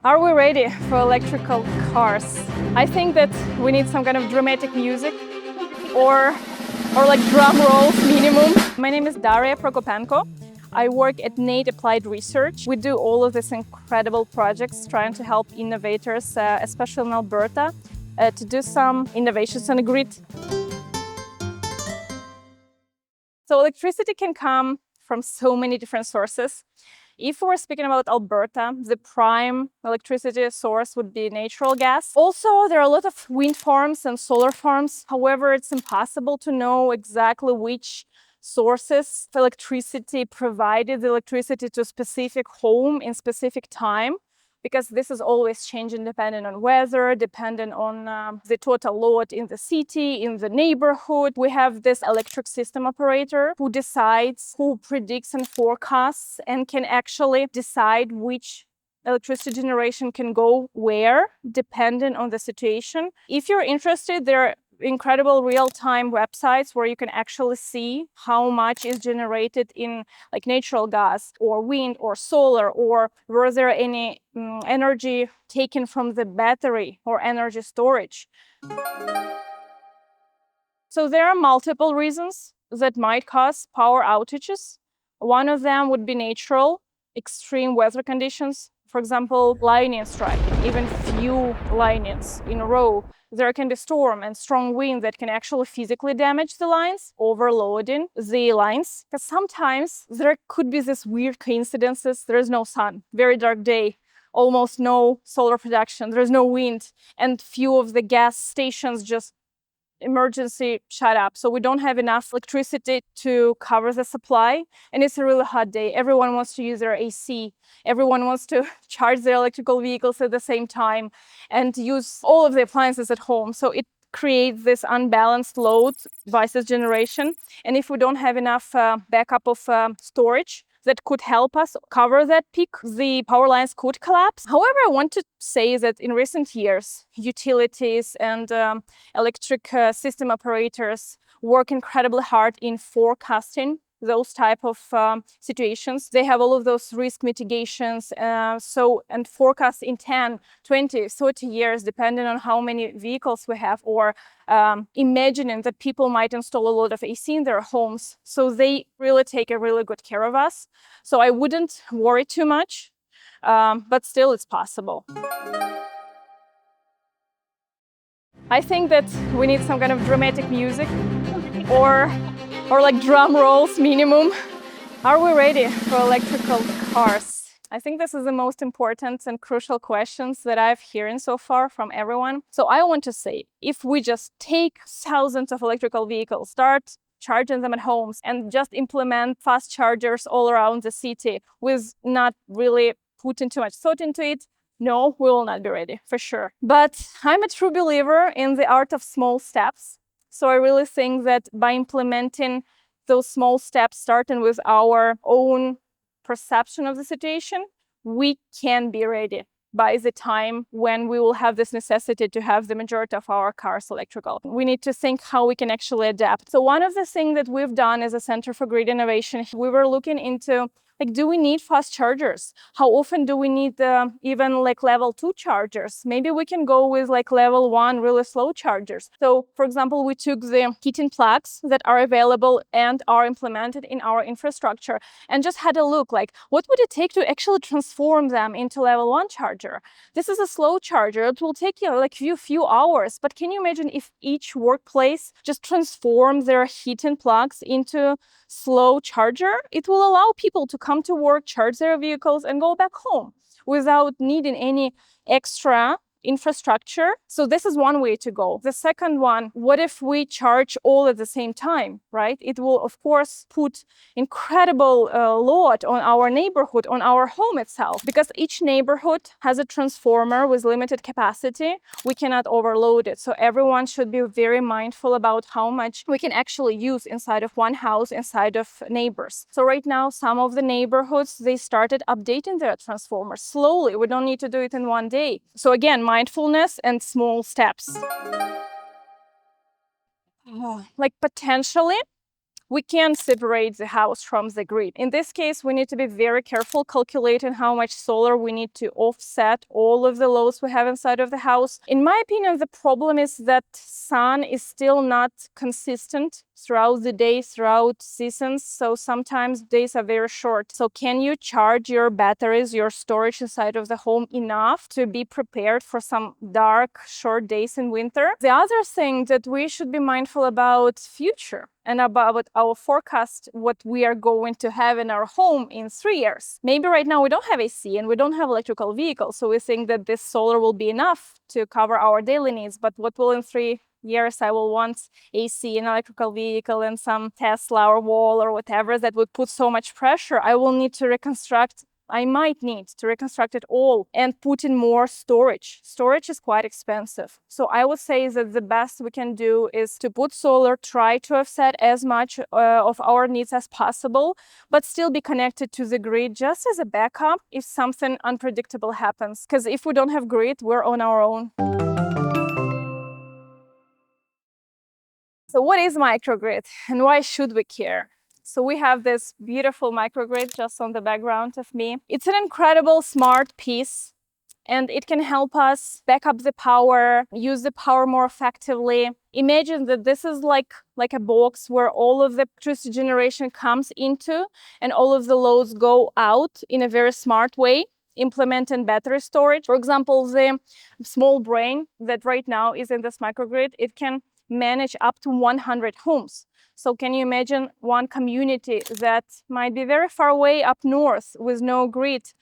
Are we ready for electrical cars? I think that we need some kind of dramatic music or like drum rolls minimum. My name is Daria Prokopenko. I work at NATE Applied Research. We do all of these incredible projects trying to help innovators, especially in Alberta, to do some innovations on the grid. So electricity can come from so many different sources. If we're speaking about Alberta, the prime electricity source would be natural gas. Also, there are a lot of wind farms and solar farms. However, it's impossible to know exactly which sources of electricity provided the electricity to a specific home in specific time, because this is always changing depending on weather, depending on the total load in the city, in the neighborhood. We have this electric system operator who decides, who predicts and forecasts, and can actually decide which electricity generation can go where, depending on the situation. If you're interested, there are incredible real-time websites where you can actually see how much is generated in like natural gas or wind or solar, or were there any energy taken from the battery or energy storage. So there are multiple reasons that might cause power outages. One of them would be natural, extreme weather conditions. For example, lightning strike, even few lightnings in a row. There can be storm and strong wind that can actually physically damage the lines, overloading the lines. Because sometimes there could be these weird coincidences. There is no sun, very dark day, almost no solar production, there is no wind, and few of the gas stations just emergency shut up. So we don't have enough electricity to cover the supply. And it's a really hot day. Everyone wants to use their AC. Everyone wants to charge their electrical vehicles at the same time and use all of the appliances at home. So it creates this unbalanced load versus generation. And if we don't have enough backup of storage that could help us cover that peak, the power lines could collapse. However, I want to say that in recent years, utilities and electric system operators work incredibly hard in forecasting those type of situations. They have all of those risk mitigations, and forecast in 10, 20, 30 years, depending on how many vehicles we have, or imagining that people might install a lot of AC in their homes. So they really take a really good care of us. So I wouldn't worry too much, but still it's possible. I think that we need some kind of dramatic music or like drum rolls minimum. Are we ready for electrical cars? I think this is the most important and crucial questions that I've hearing so far from everyone. So I want to say, if we just take thousands of electrical vehicles, start charging them at homes, and just implement fast chargers all around the city with not really putting too much thought into it, no, we will not be ready, for sure. But I'm a true believer in the art of small steps. So I really think that by implementing those small steps, starting with our own perception of the situation, we can be ready by the time when we will have this necessity to have the majority of our cars electrical. We need to think how we can actually adapt. So one of the things that we've done as a Center for Grid Innovation, we were looking into, like, do we need fast chargers? How often do we need even like level 2 chargers? Maybe we can go with like level 1 really slow chargers. So for example, we took the heating plugs that are available and are implemented in our infrastructure and just had a look, like, what would it take to actually transform them into level 1 charger? This is a slow charger. It will take you like few hours, but can you imagine if each workplace just transform their heating plugs into slow charger? It will allow people to come to work, charge their vehicles, and go back home without needing any extra infrastructure. So this is one way to go. The second one, what if we charge all at the same time, right? It will, of course, put incredible load on our neighborhood, on our home itself, because each neighborhood has a transformer with limited capacity. We cannot overload it. So everyone should be very mindful about how much we can actually use inside of one house, inside of neighbors. So right now, some of the neighborhoods, they started updating their transformers slowly. We don't need to do it in one day. So again, mindfulness and small steps. Like potentially, we can separate the house from the grid. In this case, we need to be very careful calculating how much solar we need to offset all of the loads we have inside of the house. In my opinion, the problem is that sun is still not consistent throughout the day, throughout seasons. So sometimes days are very short. So can you charge your batteries, your storage inside of the home enough to be prepared for some dark, short days in winter? The other thing that we should be mindful about future and about our forecast, what we are going to have in our home in 3 years. Maybe right now we don't have AC and we don't have electrical vehicles, so we think that this solar will be enough to cover our daily needs. But what will in 3 years I will want AC, an electrical vehicle, and some Tesla or wall or whatever that would put so much pressure. I will need to reconstruct. I might need to reconstruct it all and put in more storage. Storage is quite expensive. So I would say that the best we can do is to put solar, try to offset as much of our needs as possible, but still be connected to the grid just as a backup if something unpredictable happens. Because if we don't have grid, we're on our own. So what is microgrid and why should we care? So we have this beautiful microgrid just on the background of me. It's an incredible smart piece and it can help us back up the power, use the power more effectively. Imagine that this is like a box where all of the electricity generation comes into and all of the loads go out in a very smart way. Implementing battery storage. For example, the small brain that right now is in this microgrid, it can manage up to 100 homes. So can you imagine one community that might be very far away up north with no grid,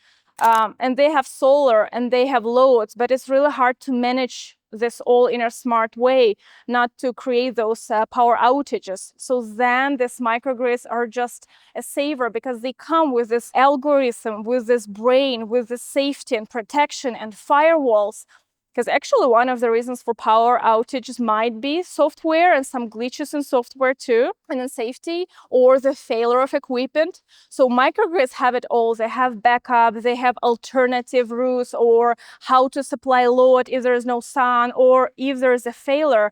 and they have solar and they have loads, but it's really hard to manage this all in a smart way, not to create those power outages. So then these microgrids are just a saver because they come with this algorithm, with this brain, with the safety and protection and firewalls. Because actually one of the reasons for power outages might be software and some glitches in software too, and in safety, or the failure of equipment. So microgrids have it all. They have backup, they have alternative routes, or how to supply load if there is no sun, or if there is a failure.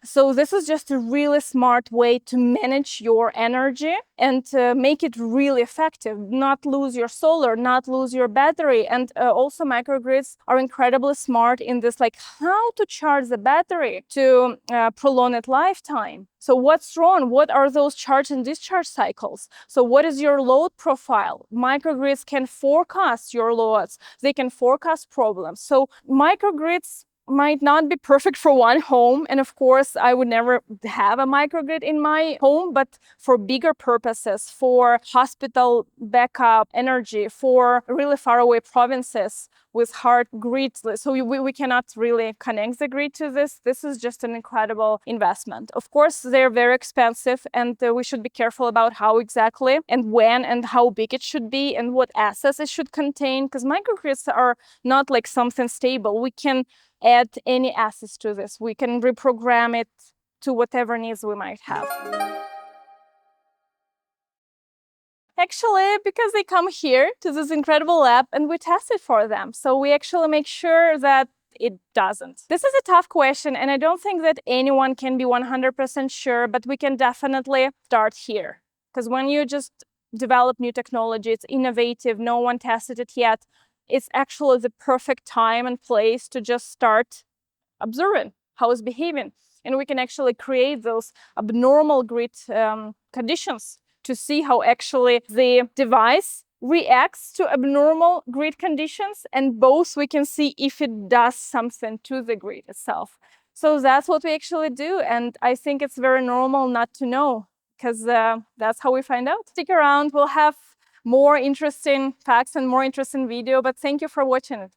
So this is just a really smart way to manage your energy and to make it really effective, not lose your solar, not lose your battery. And also microgrids are incredibly smart in this, like how to charge the battery to prolong its lifetime. So what's wrong? What are those charge and discharge cycles? So what is your load profile? Microgrids can forecast your loads. They can forecast problems. So microgrids might not be perfect for one home, and of course I would never have a microgrid in my home, but for bigger purposes, for hospital backup energy, for really far away provinces with hard grids, so we cannot really connect the grid to this. This is just an incredible investment. Of course they're very expensive, and we should be careful about how exactly and when and how big it should be and what assets it should contain, because microgrids are not like something stable. We can add any assets to this. We can reprogram it to whatever needs we might have. Actually, because they come here to this incredible lab and we test it for them. So we actually make sure that it doesn't. This is a tough question, and I don't think that anyone can be 100% sure, but we can definitely start here. Because when you just develop new technology, it's innovative, no one tested it yet, it's actually the perfect time and place to just start observing how it's behaving. And we can actually create those abnormal grid conditions to see how actually the device reacts to abnormal grid conditions, and both we can see if it does something to the grid itself. So that's what we actually do, and I think it's very normal not to know, because that's how we find out. Stick around, we'll have more interesting facts and more interesting video, but thank you for watching it.